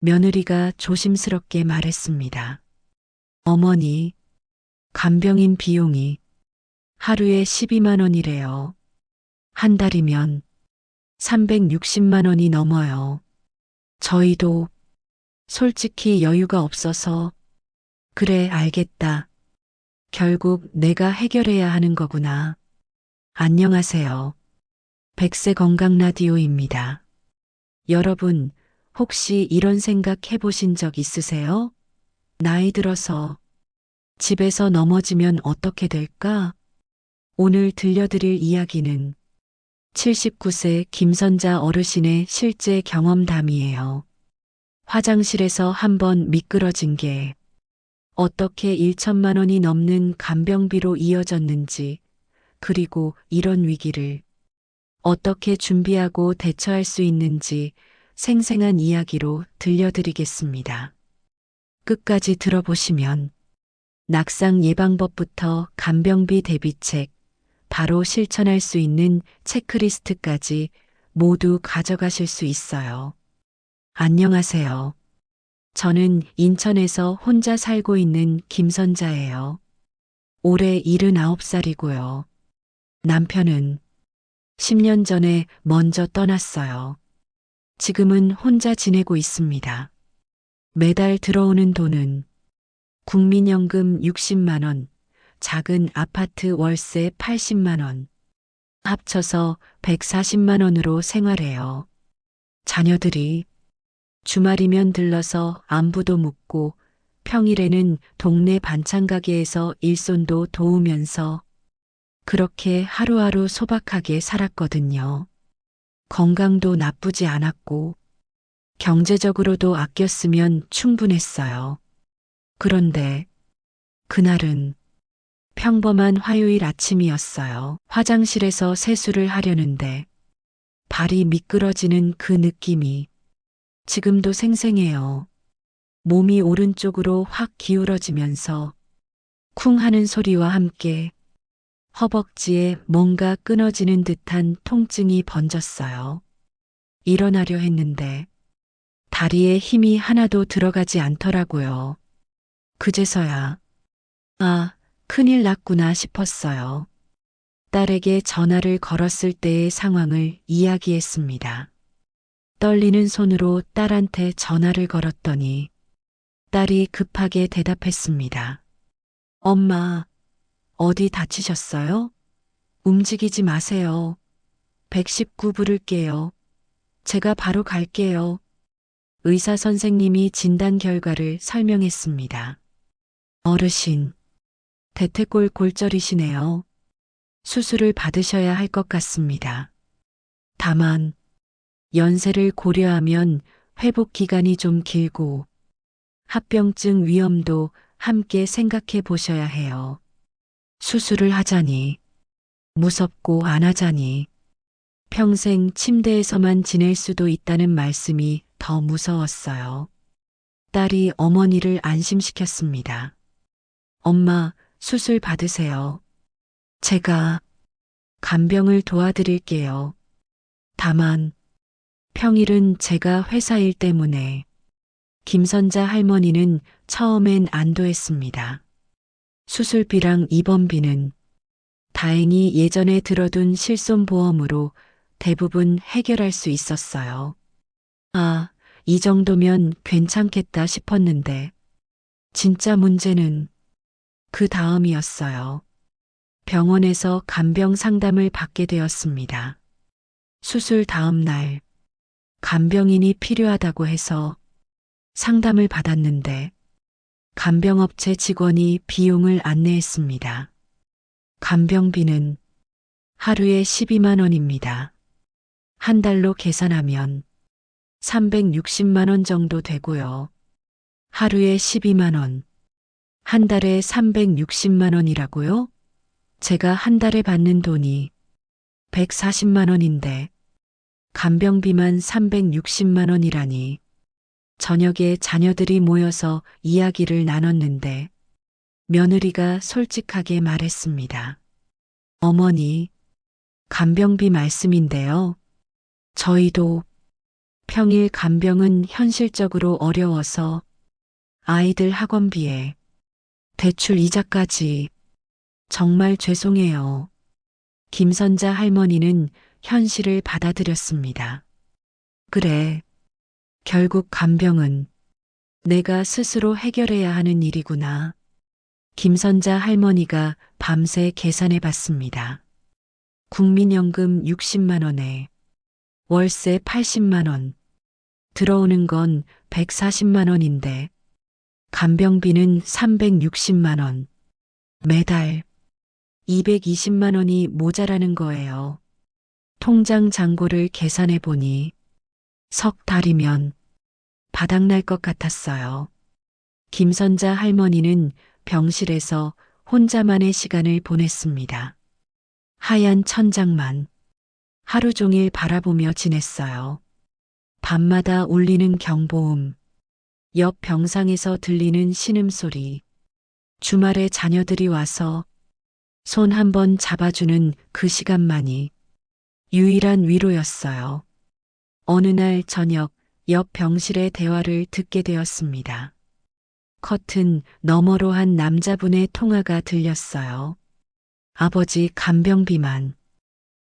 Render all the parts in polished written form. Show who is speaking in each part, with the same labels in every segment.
Speaker 1: 며느리가 조심스럽게 말했습니다. 어머니, 간병인 비용이 하루에 12만 원이래요. 한 달이면 360만 원이 넘어요. 저희도 솔직히 여유가 없어서 그래 알겠다. 결국 내가 해결해야 하는 거구나. 안녕하세요. 백세 건강 라디오입니다. 여러분, 혹시 이런 생각 해보신 적 있으세요? 나이 들어서 집에서 넘어지면 어떻게 될까? 오늘 들려드릴 이야기는 79세 김선자 어르신의 실제 경험담이에요. 화장실에서 한번 미끄러진 게 어떻게 1천만 원이 넘는 간병비로 이어졌는지, 그리고 이런 위기를 어떻게 준비하고 대처할 수 있는지 생생한 이야기로 들려드리겠습니다. 끝까지 들어보시면 낙상 예방법부터 간병비 대비책, 바로 실천할 수 있는 체크리스트까지 모두 가져가실 수 있어요. 안녕하세요. 저는 인천에서 혼자 살고 있는 김선자예요. 올해 79살이고요. 남편은 10년 전에 먼저 떠났어요. 지금은 혼자 지내고 있습니다. 매달 들어오는 돈은 국민연금 60만 원, 작은 아파트 월세 80만 원, 합쳐서 140만 원으로 생활해요. 자녀들이 주말이면 들러서 안부도 묻고 평일에는 동네 반찬 가게에서 일손도 도우면서 그렇게 하루하루 소박하게 살았거든요. 건강도 나쁘지 않았고 경제적으로도 아꼈으면 충분했어요. 그런데 그날은 평범한 화요일 아침이었어요. 화장실에서 세수를 하려는데 발이 미끄러지는 그 느낌이 지금도 생생해요. 몸이 오른쪽으로 확 기울어지면서 쿵 하는 소리와 함께 허벅지에 뭔가 끊어지는 듯한 통증이 번졌어요. 일어나려 했는데 다리에 힘이 하나도 들어가지 않더라고요. 그제서야 큰일 났구나 싶었어요. 딸에게 전화를 걸었을 때의 상황을 이야기했습니다. 떨리는 손으로 딸한테 전화를 걸었더니 딸이 급하게 대답했습니다. 엄마, 어디 다치셨어요? 움직이지 마세요. 119 부를게요. 제가 바로 갈게요. 의사 선생님이 진단 결과를 설명했습니다. 어르신, 대퇴골 골절이시네요. 수술을 받으셔야 할 것 같습니다. 다만, 연세를 고려하면 회복 기간이 좀 길고 합병증 위험도 함께 생각해 보셔야 해요. 수술을 하자니, 무섭고 안 하자니, 평생 침대에서만 지낼 수도 있다는 말씀이 더 무서웠어요. 딸이 어머니를 안심시켰습니다. 엄마, 수술 받으세요. 제가 간병을 도와드릴게요. 다만, 평일은 제가 회사 일 때문에 김선자 할머니는 처음엔 안도했습니다. 수술비랑 입원비는 다행히 예전에 들어둔 실손보험으로 대부분 해결할 수 있었어요. 이 정도면 괜찮겠다 싶었는데 진짜 문제는 그 다음이었어요. 병원에서 간병 상담을 받게 되었습니다. 수술 다음 날 간병인이 필요하다고 해서 상담을 받았는데 간병업체 직원이 비용을 안내했습니다. 간병비는 하루에 12만 원입니다. 한 달로 계산하면 360만 원 정도 되고요. 하루에 12만 원, 한 달에 360만 원이라고요? 제가 한 달에 받는 돈이 140만 원인데 간병비만 360만 원이라니. 저녁에 자녀들이 모여서 이야기를 나눴는데 며느리가 솔직하게 말했습니다. 어머니, 간병비 말씀인데요. 저희도 평일 간병은 현실적으로 어려워서 아이들 학원비에 대출 이자까지 정말 죄송해요. 김선자 할머니는 현실을 받아들였습니다. 그래, 결국 간병은 내가 스스로 해결해야 하는 일이구나. 김선자 할머니가 밤새 계산해 봤습니다. 국민연금 60만 원에 월세 80만 원, 들어오는 건 140만 원인데 간병비는 360만 원, 매달 220만 원이 모자라는 거예요. 통장 잔고를 계산해 보니 석 달이면 바닥날 것 같았어요. 김선자 할머니는 병실에서 혼자만의 시간을 보냈습니다. 하얀 천장만 하루 종일 바라보며 지냈어요. 밤마다 울리는 경보음, 옆 병상에서 들리는 신음소리, 주말에 자녀들이 와서 손 한 번 잡아주는 그 시간만이 유일한 위로였어요. 어느 날 저녁 옆 병실의 대화를 듣게 되었습니다. 커튼 너머로 한 남자분의 통화가 들렸어요. 아버지 간병비만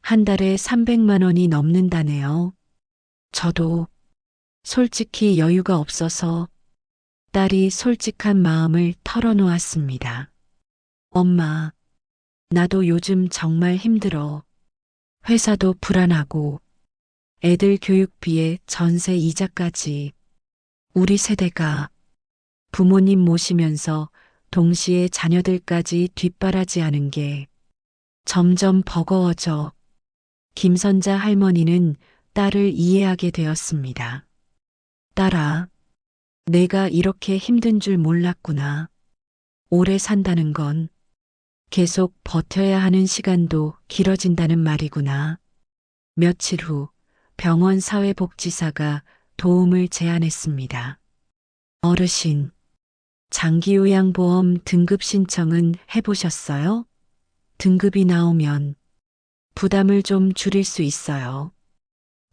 Speaker 1: 한 달에 300만 원이 넘는다네요. 저도 솔직히 여유가 없어서 딸이 솔직한 마음을 털어놓았습니다. 엄마, 나도 요즘 정말 힘들어. 회사도 불안하고 애들 교육비에 전세 이자까지 우리 세대가 부모님 모시면서 동시에 자녀들까지 뒷바라지하는 게 점점 버거워져. 김선자 할머니는 딸을 이해하게 되었습니다. 딸아, 내가 이렇게 힘든 줄 몰랐구나. 오래 산다는 건 계속 버텨야 하는 시간도 길어진다는 말이구나. 며칠 후 병원 사회복지사가 도움을 제안했습니다. 어르신, 장기요양보험 등급 신청은 해보셨어요? 등급이 나오면 부담을 좀 줄일 수 있어요.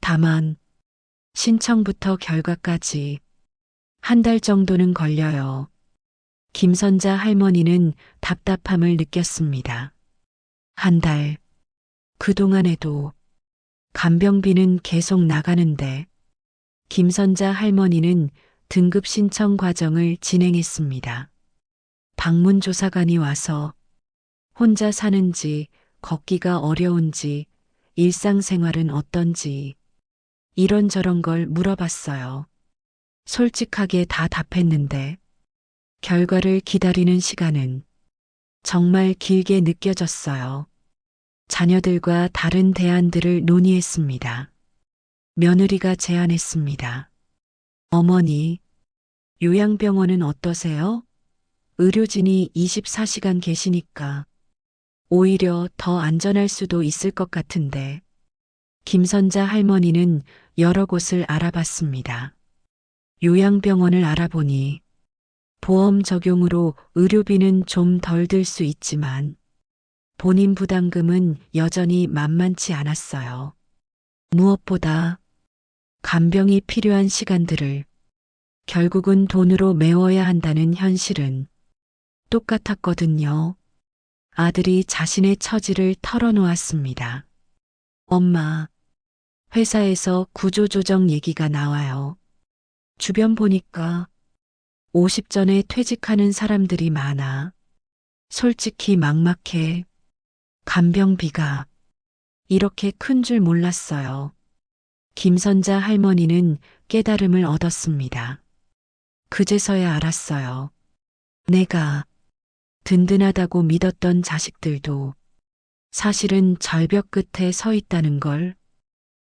Speaker 1: 다만 신청부터 결과까지 한 달 정도는 걸려요. 김선자 할머니는 답답함을 느꼈습니다. 한 달, 그동안에도 간병비는 계속 나가는데 김선자 할머니는 등급 신청 과정을 진행했습니다. 방문조사관이 와서 혼자 사는지, 걷기가 어려운지, 일상생활은 어떤지 이런저런 걸 물어봤어요. 솔직하게 다 답했는데 결과를 기다리는 시간은 정말 길게 느껴졌어요. 자녀들과 다른 대안들을 논의했습니다. 며느리가 제안했습니다. 어머니, 요양병원은 어떠세요? 의료진이 24시간 계시니까 오히려 더 안전할 수도 있을 것 같은데. 김선자 할머니는 여러 곳을 알아봤습니다. 요양병원을 알아보니 보험 적용으로 의료비는 좀 덜 들 수 있지만 본인 부담금은 여전히 만만치 않았어요. 무엇보다 간병이 필요한 시간들을 결국은 돈으로 메워야 한다는 현실은 똑같았거든요. 아들이 자신의 처지를 털어놓았습니다. 엄마, 회사에서 구조조정 얘기가 나와요. 주변 보니까 50 전에 퇴직하는 사람들이 많아. 솔직히 막막해. 간병비가 이렇게 큰 줄 몰랐어요. 김선자 할머니는 깨달음을 얻었습니다. 그제서야 알았어요. 내가 든든하다고 믿었던 자식들도 사실은 절벽 끝에 서 있다는 걸.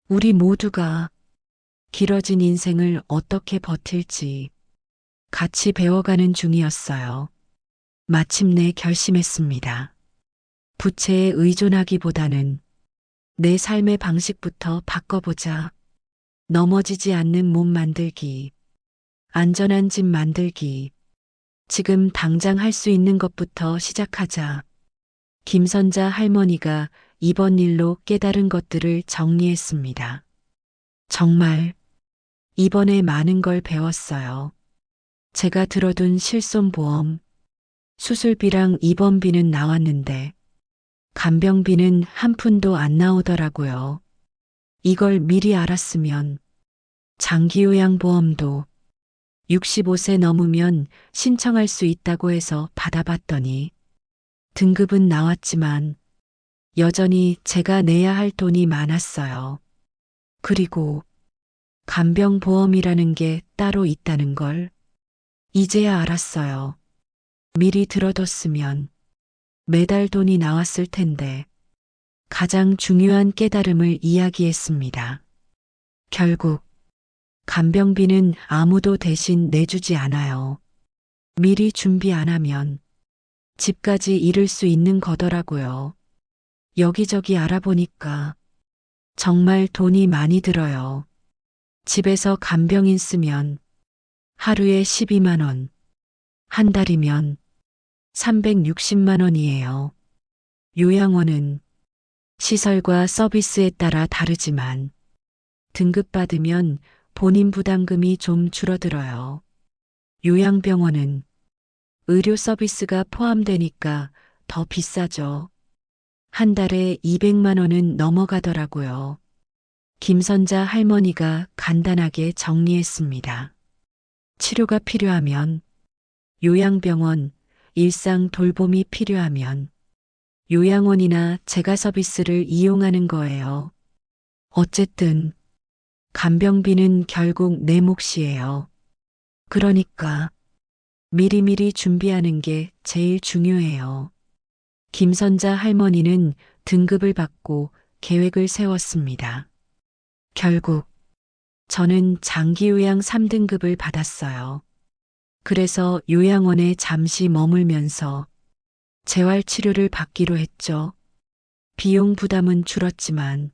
Speaker 1: 우리 모두가 길어진 인생을 어떻게 버틸지 같이 배워가는 중이었어요. 마침내 결심했습니다. 부채에 의존하기보다는 내 삶의 방식부터 바꿔보자. 넘어지지 않는 몸 만들기, 안전한 집 만들기, 지금 당장 할 수 있는 것부터 시작하자. 김선자 할머니가 이번 일로 깨달은 것들을 정리했습니다. 정말 이번에 많은 걸 배웠어요. 제가 들어둔 실손보험, 수술비랑 입원비는 나왔는데 간병비는 한 푼도 안 나오더라고요. 이걸 미리 알았으면 장기요양보험도 65세 넘으면 신청할 수 있다고 해서 받아봤더니 등급은 나왔지만 여전히 제가 내야 할 돈이 많았어요. 그리고 간병보험이라는 게 따로 있다는 걸 이제야 알았어요. 미리 들어뒀으면 매달 돈이 나왔을 텐데 가장 중요한 깨달음을 이야기했습니다. 결국 간병비는 아무도 대신 내주지 않아요. 미리 준비 안 하면 집까지 잃을 수 있는 거더라고요. 여기저기 알아보니까 정말 돈이 많이 들어요. 집에서 간병인 쓰면 하루에 12만 원, 한 달이면 360만 원이에요. 요양원은 시설과 서비스에 따라 다르지만 등급 받으면 본인 부담금이 좀 줄어들어요. 요양병원은 의료 서비스가 포함되니까 더 비싸죠. 한 달에 200만 원은 넘어가더라고요. 김선자 할머니가 간단하게 정리했습니다. 치료가 필요하면 요양병원, 일상 돌봄이 필요하면 요양원이나 재가 서비스를 이용하는 거예요. 어쨌든 간병비는 결국 내 몫이에요. 그러니까 미리미리 준비하는 게 제일 중요해요. 김선자 할머니는 등급을 받고 계획을 세웠습니다. 결국 저는 장기요양 3등급을 받았어요. 그래서 요양원에 잠시 머물면서 재활치료를 받기로 했죠. 비용 부담은 줄었지만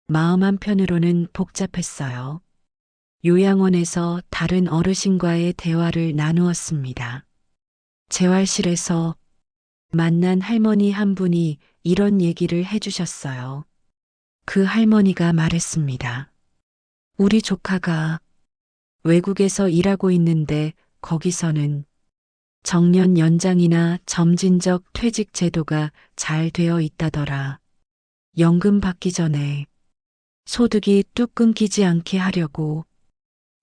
Speaker 1: 마음 한편으로는 복잡했어요. 요양원에서 다른 어르신과의 대화를 나누었습니다. 재활실에서 만난 할머니 한 분이 이런 얘기를 해주셨어요. 그 할머니가 말했습니다. 우리 조카가 외국에서 일하고 있는데 거기서는 정년 연장이나 점진적 퇴직 제도가 잘 되어 있다더라. 연금 받기 전에 소득이 뚝 끊기지 않게 하려고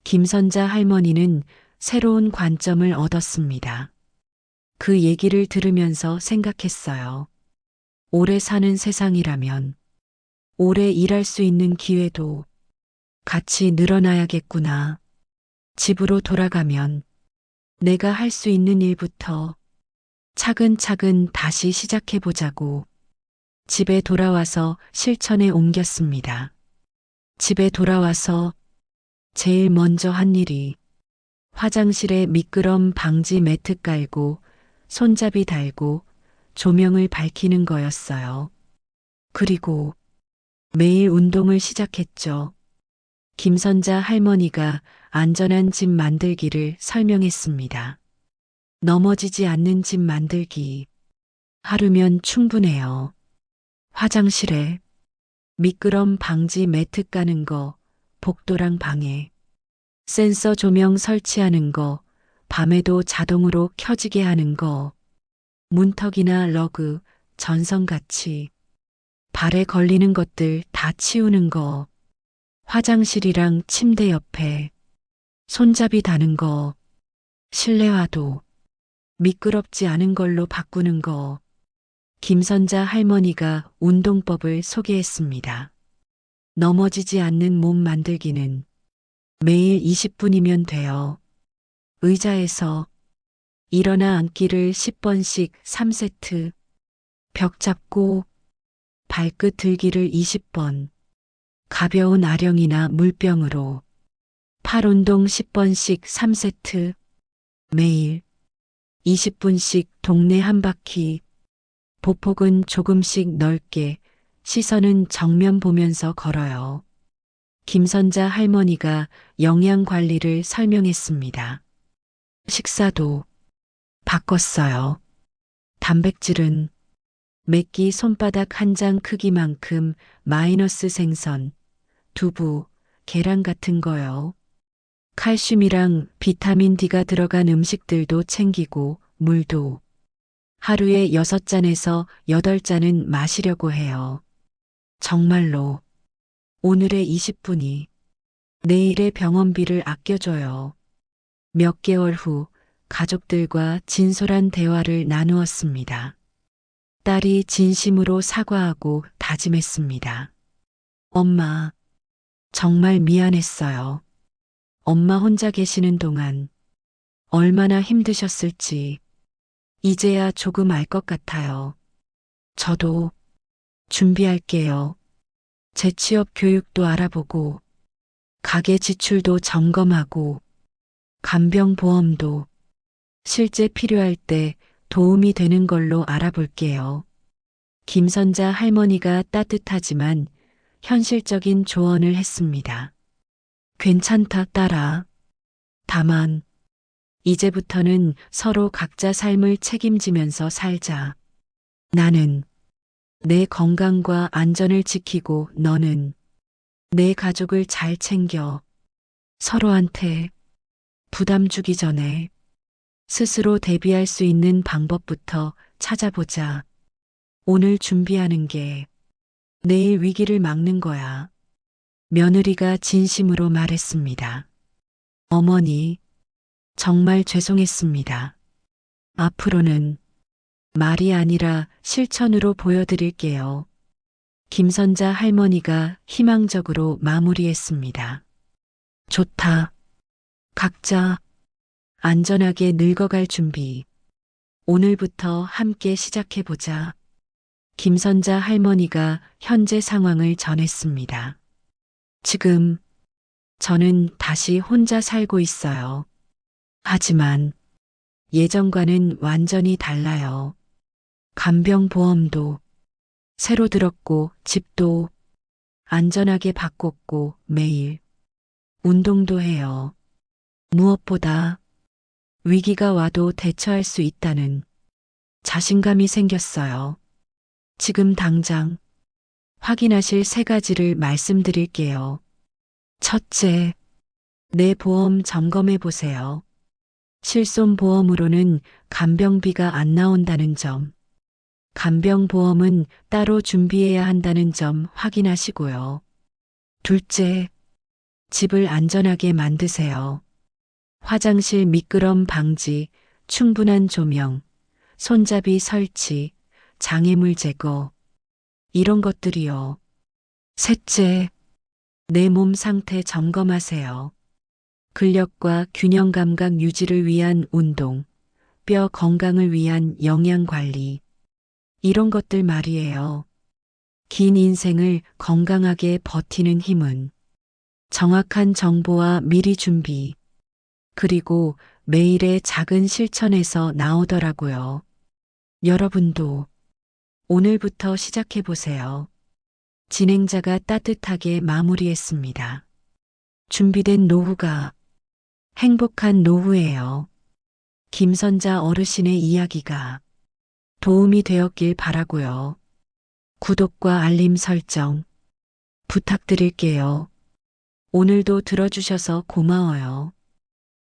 Speaker 1: 김선자 할머니는 새로운 관점을 얻었습니다. 그 얘기를 들으면서 생각했어요. 오래 사는 세상이라면 오래 일할 수 있는 기회도 같이 늘어나야겠구나. 집으로 돌아가면 내가 할 수 있는 일부터 차근차근 다시 시작해보자고 집에 돌아와서 실천에 옮겼습니다. 집에 돌아와서 제일 먼저 한 일이 화장실에 미끄럼 방지 매트 깔고 손잡이 달고 조명을 밝히는 거였어요. 그리고 매일 운동을 시작했죠. 김선자 할머니가 안전한 집 만들기를 설명했습니다. 넘어지지 않는 집 만들기. 하루면 충분해요. 화장실에 미끄럼 방지 매트 까는 거, 복도랑 방에 센서 조명 설치하는 거, 밤에도 자동으로 켜지게 하는 거, 문턱이나 러그, 전선같이 발에 걸리는 것들 다 치우는 거, 화장실이랑 침대 옆에 손잡이 다는 거, 실내화도 미끄럽지 않은 걸로 바꾸는 거, 김선자 할머니가 운동법을 소개했습니다. 넘어지지 않는 몸 만들기는 매일 20분이면 돼요. 의자에서 일어나 앉기를 10번씩 3세트, 벽 잡고 발끝 들기를 20번, 가벼운 아령이나 물병으로 팔 운동 10번씩 3세트, 매일 20분씩 동네 한 바퀴, 보폭은 조금씩 넓게, 시선은 정면 보면서 걸어요. 김선자 할머니가 영양 관리를 설명했습니다. 식사도 바꿨어요. 단백질은 매끼 손바닥 한 장 크기만큼 마이너스 생선, 두부, 계란 같은 거요. 칼슘이랑 비타민 D가 들어간 음식들도 챙기고 물도 하루에 6잔에서 8잔은 마시려고 해요. 정말로 오늘의 20분이 내일의 병원비를 아껴줘요. 몇 개월 후 가족들과 진솔한 대화를 나누었습니다. 딸이 진심으로 사과하고 다짐했습니다. 엄마, 정말 미안했어요. 엄마 혼자 계시는 동안 얼마나 힘드셨을지 이제야 조금 알 것 같아요. 저도 준비할게요. 재취업 교육도 알아보고 가계 지출도 점검하고 간병보험도 실제 필요할 때 도움이 되는 걸로 알아볼게요. 김선자 할머니가 따뜻하지만 현실적인 조언을 했습니다. 괜찮다, 딸아. 다만, 이제부터는 서로 각자 삶을 책임지면서 살자. 나는 내 건강과 안전을 지키고 너는 내 가족을 잘 챙겨. 서로한테 부담 주기 전에 스스로 대비할 수 있는 방법부터 찾아보자. 오늘 준비하는 게 내일 위기를 막는 거야. 며느리가 진심으로 말했습니다. 어머니, 정말 죄송했습니다. 앞으로는 말이 아니라 실천으로 보여드릴게요. 김선자 할머니가 희망적으로 마무리했습니다. 좋다. 각자 안전하게 늙어갈 준비. 오늘부터 함께 시작해보자. 김선자 할머니가 현재 상황을 전했습니다. 지금 저는 다시 혼자 살고 있어요. 하지만 예전과는 완전히 달라요. 간병보험도 새로 들었고 집도 안전하게 바꿨고 매일 운동도 해요. 무엇보다 위기가 와도 대처할 수 있다는 자신감이 생겼어요. 지금 당장 확인하실 3가지를 말씀드릴게요. 첫째, 내 보험 점검해 보세요. 실손보험으로는 간병비가 안 나온다는 점, 간병보험은 따로 준비해야 한다는 점 확인하시고요. 둘째, 집을 안전하게 만드세요. 화장실 미끄럼 방지, 충분한 조명, 손잡이 설치, 장애물 제거, 이런 것들이요. 셋째, 내 몸 상태 점검하세요. 근력과 균형 감각 유지를 위한 운동, 뼈 건강을 위한 영양 관리, 이런 것들 말이에요. 긴 인생을 건강하게 버티는 힘은 정확한 정보와 미리 준비, 그리고 매일의 작은 실천에서 나오더라고요. 여러분도 오늘부터 시작해보세요. 진행자가 따뜻하게 마무리했습니다. 준비된 노후가 행복한 노후예요. 김선자 어르신의 이야기가 도움이 되었길 바라고요. 구독과 알림 설정 부탁드릴게요. 오늘도 들어주셔서 고마워요.